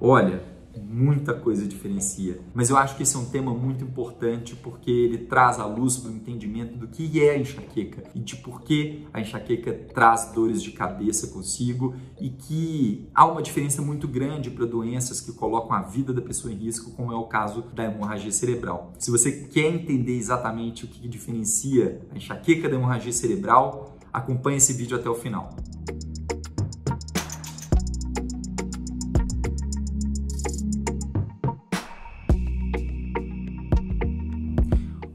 Olha, muita coisa diferencia, mas eu acho que esse é um tema muito importante porque ele traz à luz para o entendimento do que é a enxaqueca e de por que a enxaqueca traz dores de cabeça consigo e que há uma diferença muito grande para doenças que colocam a vida da pessoa em risco, como é o caso da hemorragia cerebral. Se você quer entender exatamente o que diferencia a enxaqueca da hemorragia cerebral, acompanhe esse vídeo até o final.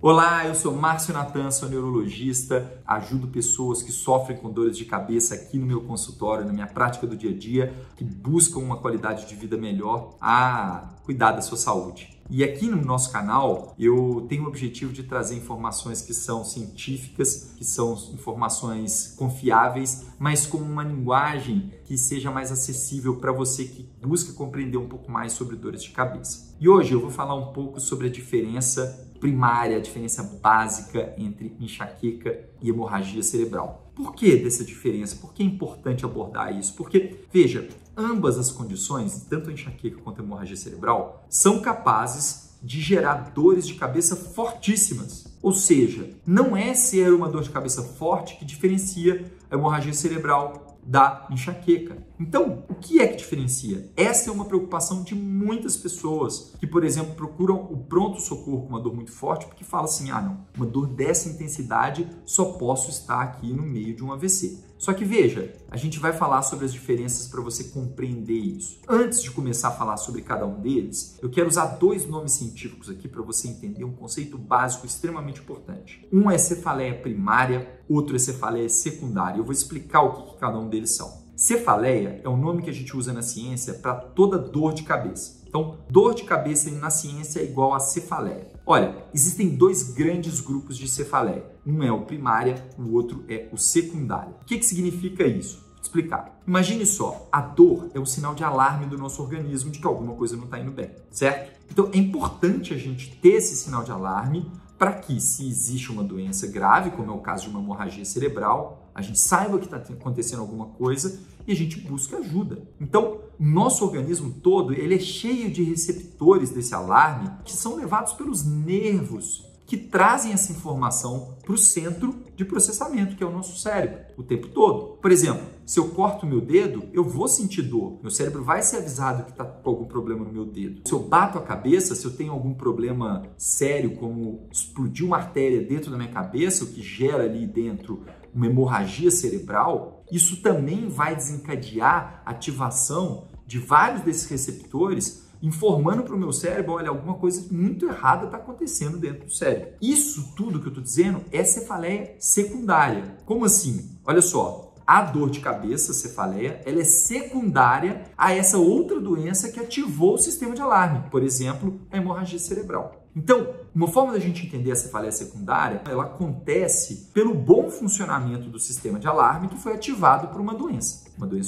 Olá, eu sou Márcio Natan, sou neurologista, ajudo pessoas que sofrem com dores de cabeça aqui no meu consultório, na minha prática do dia a dia, que buscam uma qualidade de vida melhor a cuidar da sua saúde. E aqui no nosso canal eu tenho o objetivo de trazer informações que são científicas, que são informações confiáveis, mas com uma linguagem que seja mais acessível para você que busca compreender um pouco mais sobre dores de cabeça. E hoje eu vou falar um pouco sobre a diferença primária, a diferença básica entre enxaqueca e hemorragia cerebral. Por que dessa diferença? Por que é importante abordar isso? Porque, veja, ambas as condições, tanto a enxaqueca quanto a hemorragia cerebral, são capazes de gerar dores de cabeça fortíssimas. Ou seja, não é ser uma dor de cabeça forte que diferencia a hemorragia cerebral da enxaqueca. Então, o que é que diferencia? Essa é uma preocupação de muitas pessoas que, por exemplo, procuram o pronto-socorro com uma dor muito forte porque falam assim, não, uma dor dessa intensidade só posso estar aqui no meio de um AVC. Só que veja, a gente vai falar sobre as diferenças para você compreender isso. Antes de começar a falar sobre cada um deles, eu quero usar dois nomes científicos aqui para você entender um conceito básico extremamente importante. Um é cefaleia primária, outro é cefaleia secundária. Eu vou explicar o que cada um deles são. Cefaleia é o nome que a gente usa na ciência para toda dor de cabeça. Então, dor de cabeça na ciência é igual a cefaleia. Olha, existem dois grandes grupos de cefaleia. Um é o primária, o outro é o secundário. O que significa isso? Vou te explicar. Imagine só, a dor é o sinal de alarme do nosso organismo de que alguma coisa não está indo bem, certo? Então, é importante a gente ter esse sinal de alarme para que, se existe uma doença grave, como é o caso de uma hemorragia cerebral, a gente saiba que está acontecendo alguma coisa e a gente busca ajuda. Então, nosso organismo todo ele é cheio de receptores desse alarme que são levados pelos nervos que trazem essa informação para o centro de processamento, que é o nosso cérebro, o tempo todo. Por exemplo, se eu corto o meu dedo, eu vou sentir dor. Meu cérebro vai ser avisado que está com algum problema no meu dedo. Se eu bato a cabeça, se eu tenho algum problema sério, como explodir uma artéria dentro da minha cabeça, o que gera ali dentro uma hemorragia cerebral, isso também vai desencadear a ativação de vários desses receptores, informando para o meu cérebro, olha, alguma coisa muito errada está acontecendo dentro do cérebro. Isso tudo que eu estou dizendo é cefaleia secundária. Como assim? Olha só, a dor de cabeça, cefaleia, ela é secundária a essa outra doença que ativou o sistema de alarme, por exemplo, a hemorragia cerebral. Então, uma forma da gente entender a cefaleia secundária, ela acontece pelo bom funcionamento do sistema de alarme que foi ativado por uma doença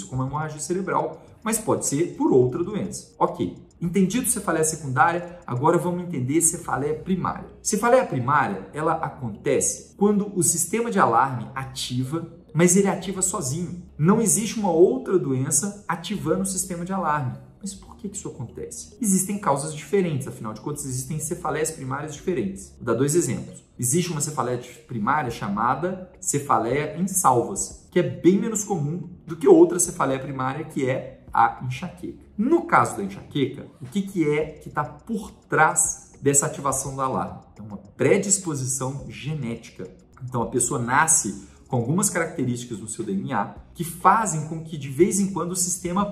como a hemorragia cerebral, mas pode ser por outra doença. Ok, entendido cefaleia secundária, agora vamos entender cefaleia primária. Cefaleia primária, ela acontece quando o sistema de alarme ativa, mas ele ativa sozinho. Não existe uma outra doença ativando o sistema de alarme. Mas por que isso acontece? Existem causas diferentes, afinal de contas, existem cefaleias primárias diferentes. Vou dar dois exemplos. Existe uma cefaleia primária chamada cefaleia insalvas, que é bem menos comum do que outra cefaleia primária, que é a enxaqueca. No caso da enxaqueca, o que é que está por trás dessa ativação do alarme? É uma predisposição genética. Então, a pessoa nasce com algumas características no seu DNA que fazem com que de vez em quando o sistema,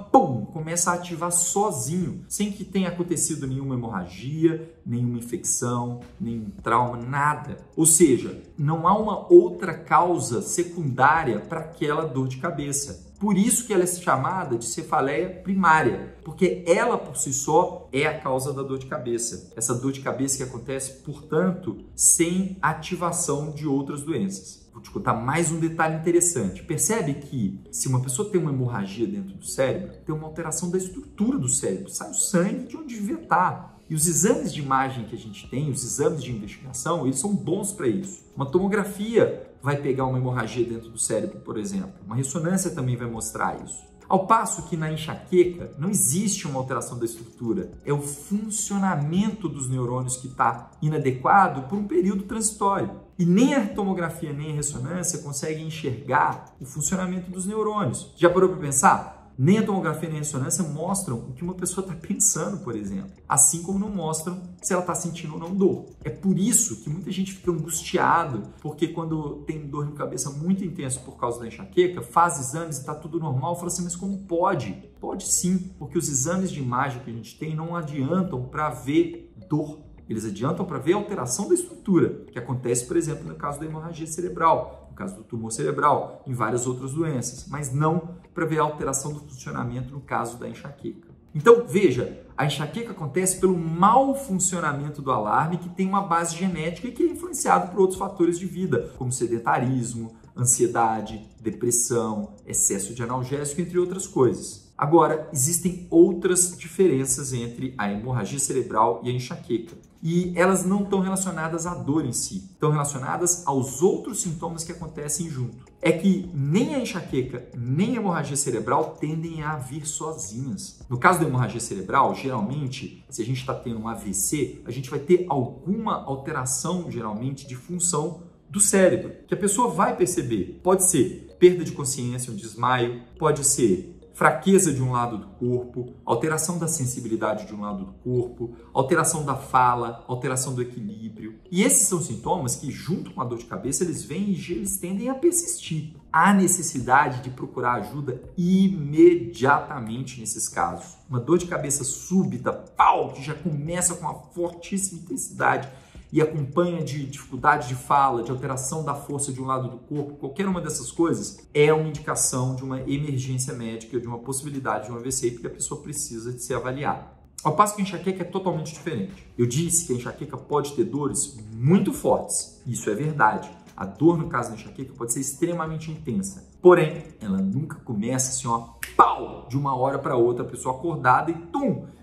começa a ativar sozinho, sem que tenha acontecido nenhuma hemorragia, nenhuma infecção, nenhum trauma, nada. Ou seja, não há uma outra causa secundária para aquela dor de cabeça. Por isso que ela é chamada de cefaleia primária, porque ela por si só é a causa da dor de cabeça. Essa dor de cabeça que acontece, portanto, sem ativação de outras doenças. Vou te contar mais um detalhe interessante. Percebe que se uma pessoa tem uma hemorragia dentro do cérebro, tem uma alteração da estrutura do cérebro, sai o sangue de onde devia estar. E os exames de imagem que a gente tem, os exames de investigação, eles são bons para isso. Uma tomografia vai pegar uma hemorragia dentro do cérebro, por exemplo. Uma ressonância também vai mostrar isso. Ao passo que na enxaqueca não existe uma alteração da estrutura, é o funcionamento dos neurônios que está inadequado por um período transitório. E nem a tomografia nem a ressonância conseguem enxergar o funcionamento dos neurônios. Já parou para pensar? Nem a tomografia nem a ressonância mostram o que uma pessoa está pensando, por exemplo. Assim como não mostram se ela está sentindo ou não dor. É por isso que muita gente fica angustiado, porque quando tem dor de cabeça muito intensa por causa da enxaqueca, faz exames e está tudo normal, fala assim, mas como pode? Pode sim, porque os exames de imagem que a gente tem não adiantam para ver dor. Eles adiantam para ver a alteração da estrutura, que acontece, por exemplo, no caso da hemorragia cerebral, no caso do tumor cerebral, em várias outras doenças, mas não para ver a alteração do funcionamento no caso da enxaqueca. Então, veja, a enxaqueca acontece pelo mau funcionamento do alarme, que tem uma base genética e que é influenciado por outros fatores de vida, como sedentarismo, ansiedade, depressão, excesso de analgésico, entre outras coisas. Agora, existem outras diferenças entre a hemorragia cerebral e a enxaqueca. E elas não estão relacionadas à dor em si, estão relacionadas aos outros sintomas que acontecem junto. É que nem a enxaqueca, nem a hemorragia cerebral tendem a vir sozinhas. No caso da hemorragia cerebral, geralmente, se a gente está tendo um AVC, a gente vai ter alguma alteração, geralmente, de função do cérebro, que a pessoa vai perceber. Pode ser perda de consciência, um desmaio, pode ser fraqueza de um lado do corpo, alteração da sensibilidade de um lado do corpo, alteração da fala, alteração do equilíbrio. E esses são sintomas que, junto com a dor de cabeça, eles vêm e eles tendem a persistir. Há necessidade de procurar ajuda imediatamente nesses casos. Uma dor de cabeça súbita, que já começa com uma fortíssima intensidade e acompanha de dificuldade de fala, de alteração da força de um lado do corpo, qualquer uma dessas coisas é uma indicação de uma emergência médica, de uma possibilidade de um AVC, porque a pessoa precisa de ser avaliada. Ao passo que a enxaqueca é totalmente diferente. Eu disse que a enxaqueca pode ter dores muito fortes, isso é verdade. A dor, no caso da enxaqueca, pode ser extremamente intensa. Porém, ela nunca começa assim, de uma hora para outra, a pessoa acordada e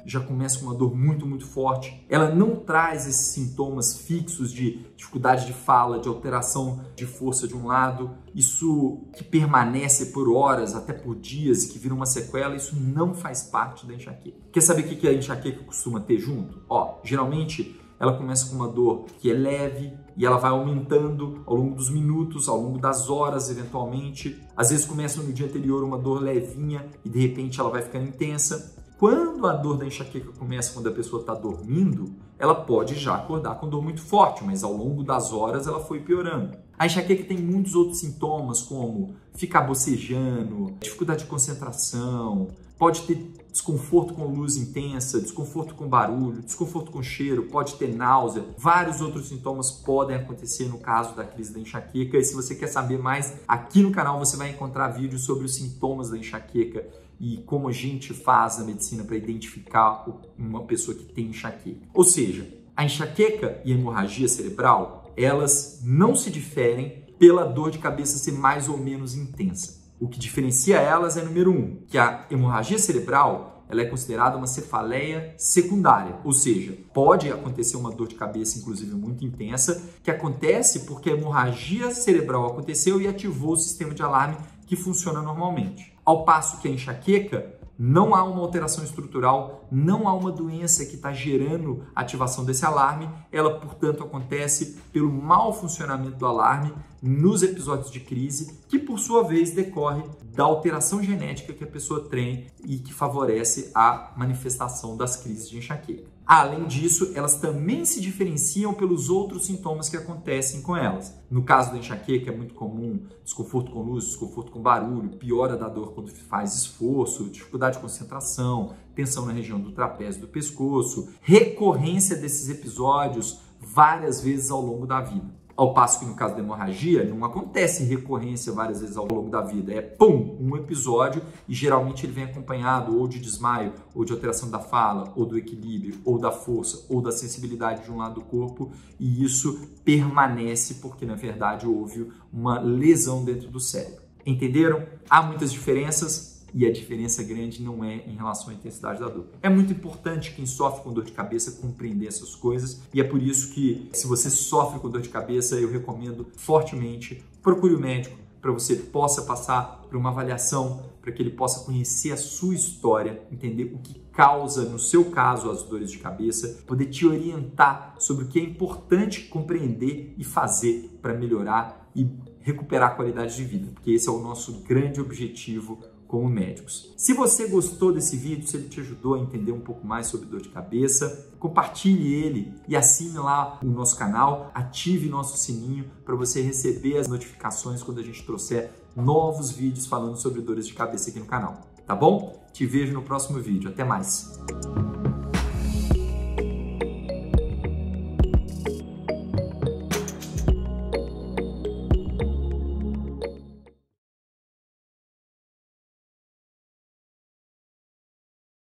já começa com uma dor muito, muito forte. Ela não traz esses sintomas fixos de dificuldade de fala, de alteração de força de um lado. Isso que permanece por horas, até por dias, e que vira uma sequela, isso não faz parte da enxaqueca. Quer saber o que a enxaqueca costuma ter junto? Geralmente ela começa com uma dor que é leve e ela vai aumentando ao longo dos minutos, ao longo das horas, eventualmente. Às vezes começa no dia anterior uma dor levinha e de repente ela vai ficando intensa. Quando a dor da enxaqueca começa quando a pessoa está dormindo, ela pode já acordar com dor muito forte, mas ao longo das horas ela foi piorando. A enxaqueca tem muitos outros sintomas, como ficar bocejando, dificuldade de concentração, pode ter desconforto com luz intensa, desconforto com barulho, desconforto com cheiro, pode ter náusea. Vários outros sintomas podem acontecer no caso da crise da enxaqueca. E se você quer saber mais, aqui no canal você vai encontrar vídeos sobre os sintomas da enxaqueca e como a gente faz na medicina para identificar uma pessoa que tem enxaqueca. Ou seja, a enxaqueca e a hemorragia cerebral, elas não se diferem pela dor de cabeça ser mais ou menos intensa. O que diferencia elas é, número 1, que a hemorragia cerebral ela é considerada uma cefaleia secundária, ou seja, pode acontecer uma dor de cabeça, inclusive muito intensa, que acontece porque a hemorragia cerebral aconteceu e ativou o sistema de alarme que funciona normalmente. Ao passo que a enxaqueca, não há uma alteração estrutural, não há uma doença que está gerando a ativação desse alarme, ela, portanto, acontece pelo mau funcionamento do alarme nos episódios de crise, que, por sua vez, decorre da alteração genética que a pessoa tem e que favorece a manifestação das crises de enxaqueca. Além disso, elas também se diferenciam pelos outros sintomas que acontecem com elas. No caso da enxaqueca, é muito comum desconforto com luz, desconforto com barulho, piora da dor quando faz esforço, dificuldade de concentração, tensão na região do trapézio do pescoço, recorrência desses episódios várias vezes ao longo da vida. Ao passo que no caso da hemorragia, não acontece recorrência várias vezes ao longo da vida. É um episódio e geralmente ele vem acompanhado ou de desmaio, ou de alteração da fala, ou do equilíbrio, ou da força, ou da sensibilidade de um lado do corpo. E isso permanece porque, na verdade, houve uma lesão dentro do cérebro. Entenderam? Há muitas diferenças. E a diferença grande não é em relação à intensidade da dor. É muito importante quem sofre com dor de cabeça compreender essas coisas e é por isso que, se você sofre com dor de cabeça, eu recomendo fortemente procure o médico, para você possa passar por uma avaliação, para que ele possa conhecer a sua história, entender o que causa, no seu caso, as dores de cabeça, poder te orientar sobre o que é importante compreender e fazer para melhorar e recuperar a qualidade de vida, porque esse é o nosso grande objetivo como médicos. Se você gostou desse vídeo, se ele te ajudou a entender um pouco mais sobre dor de cabeça, compartilhe ele e assine lá o nosso canal, ative nosso sininho para você receber as notificações quando a gente trouxer novos vídeos falando sobre dores de cabeça aqui no canal, tá bom? Te vejo no próximo vídeo. Até mais!